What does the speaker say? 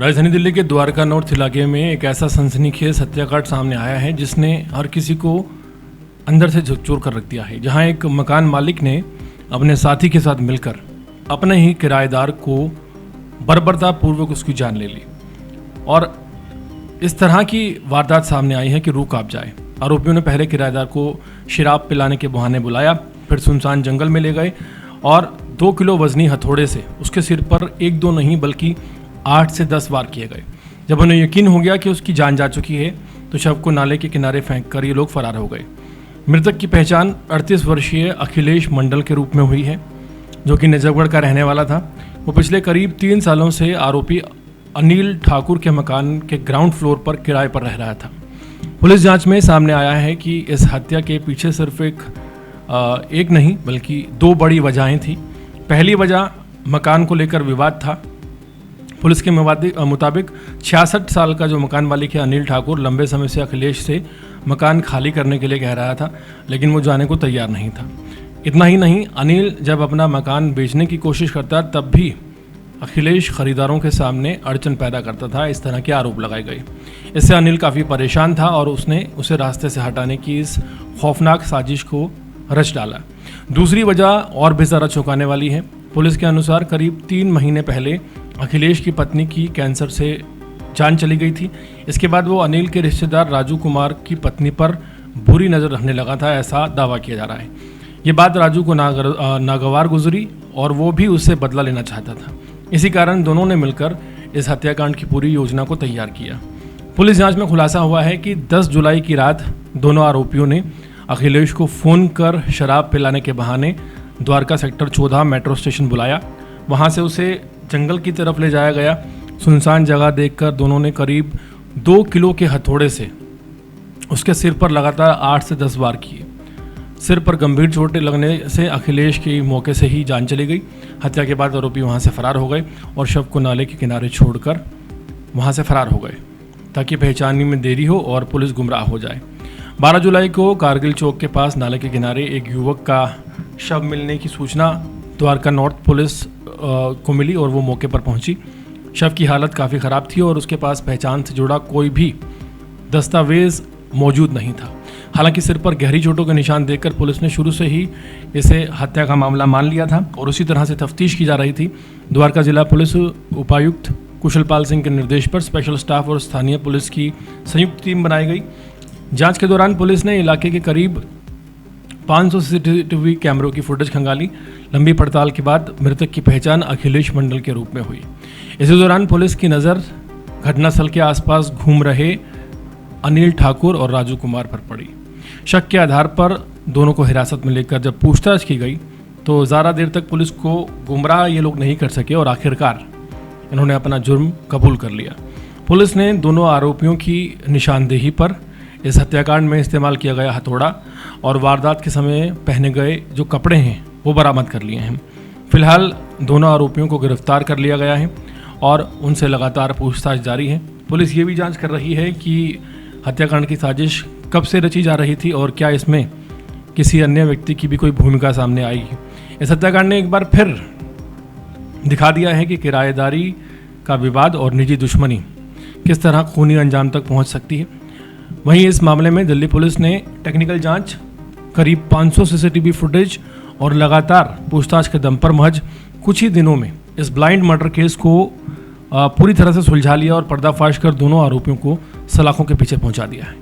राजधानी दिल्ली के द्वारका नॉर्थ इलाके में एक ऐसा सनसनीखेज हत्याकांड सामने आया है जिसने हर किसी को अंदर से झकझोर कर रख दिया है। जहां एक मकान मालिक ने अपने साथी के साथ मिलकर अपने ही किराएदार को बर्बरतापूर्वक उसकी जान ले ली और इस तरह की वारदात सामने आई है कि रूह कांप जाए। आरोपियों ने पहले किराएदार को शराब पिलाने के बहाने बुलाया, फिर सुनसान जंगल में ले गए और 2 किलो वजनी हथौड़े से उसके सिर पर 1-2 नहीं बल्कि 8 से 10 वार किए गए। जब उन्हें यकीन हो गया कि उसकी जान जा चुकी है तो शव को नाले के किनारे फेंक कर ये लोग फरार हो गए। मृतक की पहचान 38 वर्षीय अखिलेश मंडल के रूप में हुई है, जो कि नजफगढ़ का रहने वाला था। वो पिछले करीब 3 सालों से आरोपी अनिल ठाकुर के मकान के ग्राउंड फ्लोर पर किराए पर रह रहा था। पुलिस जांच में सामने आया है कि इस हत्या के पीछे सिर्फ एक नहीं बल्कि 2 बड़ी वजहें थी। पहली वजह मकान को लेकर विवाद था। पुलिस के मुताबिक 66 साल का जो मकान मालिक है अनिल ठाकुर लंबे समय से अखिलेश से मकान खाली करने के लिए कह रहा था, लेकिन वो जाने को तैयार नहीं था। इतना ही नहीं, अनिल जब अपना मकान बेचने की कोशिश करता तब भी अखिलेश खरीदारों के सामने अड़चन पैदा करता था। इस तरह के आरोप लगाए गए। इससे अनिल काफ़ी परेशान था और उसने उसे रास्ते से हटाने की इस खौफनाक साजिश को रच डाला। दूसरी वजह और भी ज़्यादा चौंकाने वाली है। पुलिस के अनुसार करीब 3 महीने पहले अखिलेश की पत्नी की कैंसर से जान चली गई थी। इसके बाद वो अनिल के रिश्तेदार राजू कुमार की पत्नी पर बुरी नज़र रखने लगा था, ऐसा दावा किया जा रहा है। ये बात राजू को नागवार गुजरी और वो भी उससे बदला लेना चाहता था। इसी कारण दोनों ने मिलकर इस हत्याकांड की पूरी योजना को तैयार किया। पुलिस जांच में खुलासा हुआ है कि 10 जुलाई की रात दोनों आरोपियों ने अखिलेश को फ़ोन कर शराब पिलाने के बहाने द्वारका सेक्टर 14 मेट्रो स्टेशन बुलाया। वहाँ से उसे जंगल की तरफ ले जाया गया। सुनसान जगह देखकर दोनों ने करीब 2 किलो के हथौड़े से उसके सिर पर लगातार 8 से 10 वार किए। सिर पर गंभीर चोटें लगने से अखिलेश की मौके से ही जान चली गई। हत्या के बाद आरोपी वहाँ से फरार हो गए और शव को नाले के किनारे छोड़कर वहाँ से फरार हो गए ताकि पहचानने में देरी हो और पुलिस गुमराह हो जाए। 12 जुलाई को कारगिल चौक के पास नाले के किनारे एक युवक का शव मिलने की सूचना द्वारका नॉर्थ पुलिस को मिली और वो मौके पर पहुंची। शव की हालत काफ़ी ख़राब थी और उसके पास पहचान से जुड़ा कोई भी दस्तावेज मौजूद नहीं था। हालांकि सिर पर गहरी चोटों के निशान देखकर पुलिस ने शुरू से ही इसे हत्या का मामला मान लिया था और उसी तरह से तफ्तीश की जा रही थी। द्वारका जिला पुलिस उपायुक्त कुशलपाल सिंह के निर्देश पर स्पेशल स्टाफ और स्थानीय पुलिस की संयुक्त टीम बनाई गई। जांच के दौरान पुलिस ने इलाके के करीब 500 CCTV कैमरों की फुटेज खंगाली। लंबी पड़ताल के बाद मृतक की पहचान अखिलेश मंडल के रूप में हुई। इसी दौरान पुलिस की नज़र घटनास्थल के आसपास घूम रहे अनिल ठाकुर और राजू कुमार पर पड़ी। शक के आधार पर दोनों को हिरासत में लेकर जब पूछताछ की गई तो ज़्यादा देर तक पुलिस को गुमराह ये लोग नहीं कर सके और आखिरकार इन्होंने अपना जुर्म कबूल कर लिया। पुलिस ने दोनों आरोपियों की निशानदेही पर इस हत्याकांड में इस्तेमाल किया गया हथौड़ा और वारदात के समय पहने गए जो कपड़े हैं वो बरामद कर लिए हैं। फिलहाल दोनों आरोपियों को गिरफ्तार कर लिया गया है और उनसे लगातार पूछताछ जारी है। पुलिस ये भी जांच कर रही है कि हत्याकांड की साजिश कब से रची जा रही थी और क्या इसमें किसी अन्य व्यक्ति की भी कोई भूमिका सामने आई है। इस हत्याकांड ने एक बार फिर दिखा दिया है कि किराएदारी का विवाद और निजी दुश्मनी किस तरह खूनी अंजाम तक पहुंच सकती है। वहीं इस मामले में दिल्ली पुलिस ने टेक्निकल जांच, करीब 500 CCTV फुटेज और लगातार पूछताछ के दम पर महज कुछ ही दिनों में इस ब्लाइंड मर्डर केस को पूरी तरह से सुलझा लिया और पर्दाफाश कर दोनों आरोपियों को सलाखों के पीछे पहुंचा दिया है।